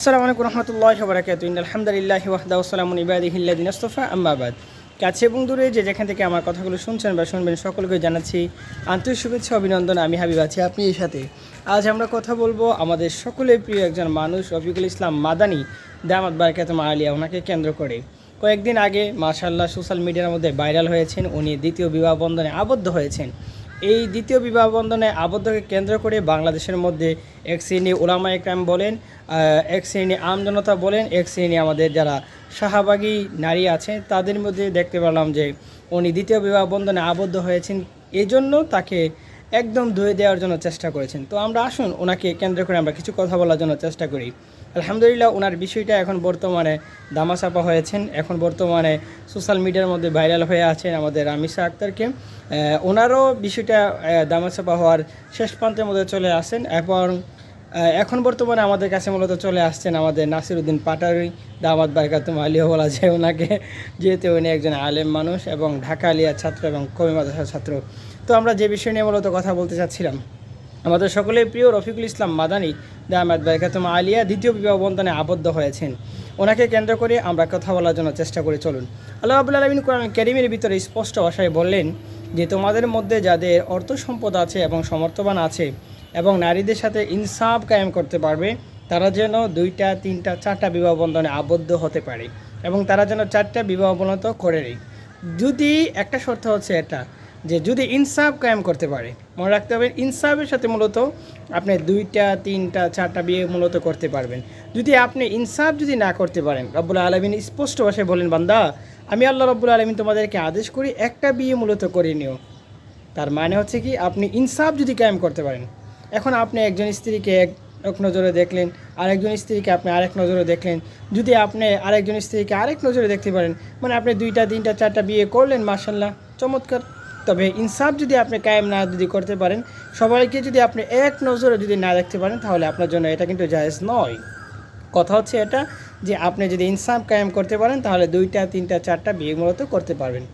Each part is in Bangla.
আসসালামু আলাইকুম রহমতুল্লাহি ওয়া বারাকাতুহু আলহামদুলিল্লাহি ওয়াহদাহু ওয়াসসালামু ইবাদিহিল্লাযিনা ইসতাফা আম্মা বাদ। কাছে এবং দূরে যে যেখান থেকে আমার কথাগুলো শুনছেন বা শুনবেন সকলকে জানাচ্ছি আন্তরিক শুভেচ্ছা অভিনন্দন। আমি হাবিব আছি আপনি এর সাথে। আজ আমরা কথা বলবো আমাদের সকলের প্রিয় একজন মানুষ রফিকুল ইসলাম মাদানী দামাত বারাকাতুহু আলিয়া, ওনাকে কেন্দ্র করে কয়েকদিন আগে মাশাআল্লাহ সোশ্যাল মিডিয়ার মধ্যে ভাইরাল হয়েছেন। উনি দ্বিতীয় বিবাহ বন্ধনে আবদ্ধ হয়েছেন। এই দ্বিতীয় বিবাহ বন্ধনে আবদ্ধকে কেন্দ্র করে বাংলাদেশের মধ্যে এক শ্রেণী ওলামা একরাম বলেন, এক শ্রেণী আমজনতা বলেন, এক শ্রেণী আমাদের যারা শাহবাগী নারী আছে তাদের মধ্যে দেখতে পেলাম যে উনি দ্বিতীয় বিবাহ বন্ধনে আবদ্ধ হয়েছেন, এজন্য তাকে একদম ধুয়ে দেওয়ার জন্য চেষ্টা করেছেন। তো আমরা আসুন ওনাকে কেন্দ্র করে আমরা কিছু কথা বলার জন্য চেষ্টা করি। আলহামদুলিল্লাহ ওনার বিষয়টা এখন বর্তমানে দামাচাপা হয়েছেন, এখন বর্তমানে সোশ্যাল মিডিয়ার মধ্যে ভাইরাল হয়ে আছেন আমাদের রামিসা আক্তারকে। ওনারও বিষয়টা দামাচাপা হওয়ার শেষ প্রান্তের মধ্যে চলে আসেন এবং এখন বর্তমানে আমাদের কাছে মূলত চলে আসছেন আমাদের নাসিরউদ্দিন পাটারি দামাত বারাকাতুহু আলিয়া বলা যায় ওনাকে, যেহেতু উনি একজন আলেম মানুষ এবং ঢাকা আলিয়ার ছাত্র এবং কওমি মাদ্রাসার ছাত্র। তো আমরা যে বিষয় নিয়ে মূলত কথা বলতে চাচ্ছিলাম, আমাদের সকলের প্রিয় রফিকুল ইসলাম মাদানী দামাত বারাকাতুহু আলিয়া দ্বিতীয় বিবাহ বন্ধনে আবদ্ধ হয়েছেন। ওনাকে কেন্দ্র করে আমরা কথা বলার জন্য চেষ্টা করে চলুন। আল্লাহ রাব্বুল আলামিন কোরআন কারীমের ভিতরে স্পষ্ট ভাষায় বললেন যে তোমাদের মধ্যে যাদের অর্থ সম্পদ আছে এবং সমর্থবান আছে এবং নারীদের সাথে ইনসাফ কায়েম করতে পারবে, তারা যেন 2টা 3টা 4টা বিবাহ বন্ধনে আবদ্ধ হতে পারে এবং তারা যেন 4টা বিবাহ বন্ধ করে নেয়। যদি একটা শর্ত হচ্ছে এটা যে যদি ইনসাফ কায়েম করতে পারে, মনে রাখতে হবে ইনসাফের সাথে মূলত আপনি 2টা 3টা 4টা বিয়ে মূলত করতে পারবেন। যদি আপনি ইনসাফ যদি না করতে পারেন, রব্বুল আলামিন স্পষ্ট ভাষায় বলেন, বান্দা আমি আল্লাহ রব্বুল আলামিন তোমাদেরকে আদেশ করি একটা বিয়ে মূলত করে নিও। তার মানে হচ্ছে কি আপনি ইনসাফ যদি কায়েম করতে পারেন। এখন আপনি একজন স্ত্রীকে এক নজরে দেখলেন, আরেকজন স্ত্রীকে আপনি আরেক নজরে দেখলেন, যদি আপনি আরেকজন স্ত্রীকে আরেক নজরে দেখতে পারেন, মানে আপনি 2টা 3টা 4টা বিয়ে করলেন, মাশাআল্লাহ চমৎকার। তবে ইনসাফ যদি আপনি কায়েম না যদি করতে পারেন, সবাইকে যদি আপনি এক নজরে যদি না দেখতে পারেন, তাহলে আপনার জন্য এটা কিন্তু জায়েজ নয়। কথা হচ্ছে এটা যে আপনি যদি ইনসাফ কায়েম করতে পারেন তাহলে 2টা 3টা 4টা বিয়ে মূলত করতে পারবেন।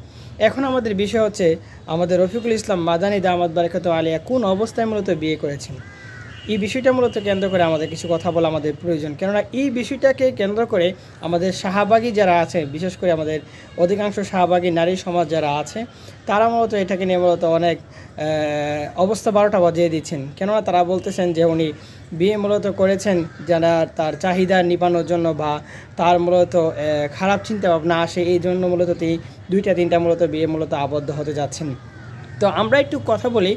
এখন আমাদের বিষয় হচ্ছে আমাদের রফিকুল ইসলাম মাদানী দামাত বারাকাতুহু আলিয়া কোন অবস্থায় মূলত বিয়ে করেছেন। এই বিষয়টা মূলত কেন্দ্র করে আমাদের কিছু কথা বলা আমাদের প্রয়োজন, কেননা এই বিষয়টাকে কেন্দ্র করে আমাদের শাহবাগী যারা আছে, বিশেষ করে আমাদের অধিকাংশ শাহবাগী নারী সমাজ যারা আছে, তারা মূলত এটাকে নিয়ে মূলত অনেক অবস্থা 12টা বাজিয়ে দিচ্ছেন। কেননা তারা বলতেছেন যে উনি বিয়ে মূলত করেছেন যারা তার চাহিদা নিবানোর জন্য বা তার মূলত খারাপ চিন্তা ভাবনা আসে, এই জন্য মূলত তিনি 2টা 3টা মূলত বিয়ে মূলত আবদ্ধ হতে যাচ্ছেন। তো আমরা একটু কথা বলি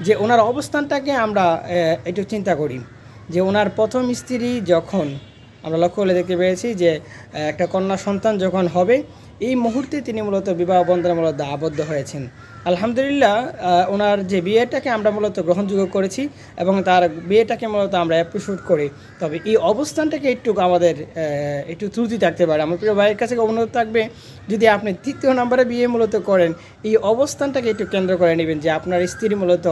যে ওনার অবস্থানটাকে আমরা একটু চিন্তা করি যে ওনার প্রথম স্ত্রী যখন আমরা লক্ষ্য করে দেখতে পেয়েছি যে একটা কন্যা সন্তান যখন হবে, এই মুহূর্তে তিনি মূলত বিবাহ বন্ধনে মূলত আবদ্ধ হয়েছেন। আলহামদুলিল্লাহ ওনার যে বিয়েটাকে আমরা মূলত গ্রহণযোগ্য করেছি এবং তার বিয়েটাকে মূলত আমরা অ্যাপ্রিসিয়েট করি। তবে এই অবস্থানটাকে একটু আমাদের একটু ত্রুটি থাকতে পারে। আমার প্রিয় ভাইয়ের কাছে অনুরোধ থাকবে, যদি আপনি 3য় নম্বরে বিয়ে মূলত করেন, এই অবস্থানটাকে একটু কেন্দ্র করে নেবেন যে আপনার স্ত্রী মূলত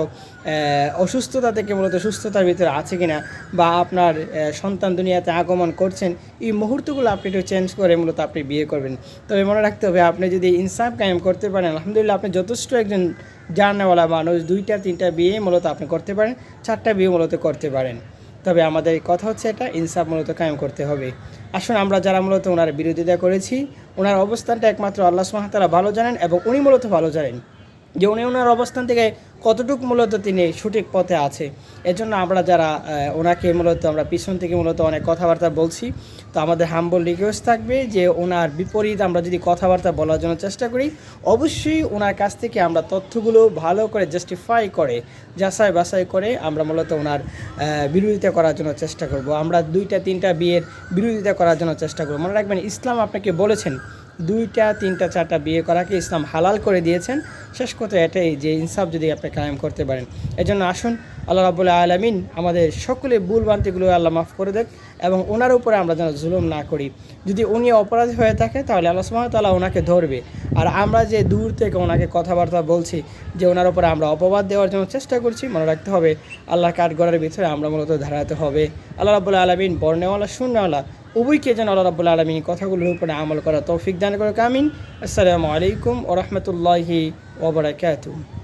অসুস্থতা থেকে মূলত সুস্থতার ভিতরে আছে কিনা, বা আপনার সন্তান দুনিয়াতে আগমন করছেন, এই মুহূর্তগুলো আপনি একটু চেঞ্জ করে মূলত আপনি বিয়ে করবেন। তবে মনে রাখতে হবে আপনি যদি ইনসাফ কায়েম করতে পারেন, আলহামদুলিল্লাহ আপনি যথেষ্ট একজন জাননেওয়ালা মানুষ, 2টা 3টা বিয়ে মূলত আপনি করতে পারেন, 4টা বিয়ে মূলত করতে পারেন। তবে আমাদের কথা হচ্ছে এটা ইনসাফ মূলত কায়েম করতে হবে। আসুন আমরা যারা মূলত ওনার বিরোধিতা করেছি, ওনার অবস্থানটা একমাত্র আল্লাহ সুবহানাহু ওয়া তাআলা ভালো জানেন এবং উনি মূলত ভালো জানেন যে উনি ওনার অবস্থান থেকে কতটুকু মূলত তিনি সঠিক পথে আছে। এজন্য আমরা যারা ওনাকে মূলত আমরা পিছন থেকে মূলত অনেক কথাবার্তা বলছি, তো আমাদের হাম্বল রিকোয়েস্ট থাকবে যে ওনার বিপরীত আমরা যদি কথাবার্তা বলার জন্য চেষ্টা করি, অবশ্যই ওনার কাছ থেকে আমরা তথ্যগুলো ভালো করে জাস্টিফাই করে যাচাই বাছাই করে আমরা মূলত ওনার বিরোধিতা করার জন্য চেষ্টা করব। আমরা 2টা 3টা বিয়ের বিরোধিতা করার জন্য চেষ্টা করব। মনে রাখবেন ইসলাম আপনাকে বলেছেন 2টা 3টা 4টা বিয়ে করাকে ইসলাম হালাল করে দিয়েছেন। শেষ কথা এটাই যে ইনসাফ যদি আপনি কায়েম করতে পারেন। এজন্য আসুন আল্লাহ রাব্বুল আলামিন আমাদের সকলে ভুল ভ্রান্তিগুলো আল্লাহ মাফ করে দেখ এবং ওনার উপরে আমরা যেন জুলুম না করি। যদি উনি অপরাধী হয়ে থাকে তাহলে আল্লাহ সুবহানাহু ওয়া তাআলা ওনাকে ধরবে। আর আমরা যে দূর থেকে ওনাকে কথাবার্তা বলছি যে ওনার উপরে আমরা অপবাদ দেওয়ার জন্য চেষ্টা করছি, মনে রাখতে হবে আল্লাহ কাঠগড়ার ভিতরে আমরা মূলত দাঁড়াতে হবে। আল্লাহ রাব্বুল আলামিন বর্ণেওয়ালা শূন্যওয়ালা উভয়কে যেন আল্লাহ রাব্বুল আলামিন কথাগুলোর উপরে আমল করা তৌফিক দান করে। আমিন। আসসালামু আলাইকুম ওয়া রাহমাতুল্লাহি ওয়া বারাকাতুহু।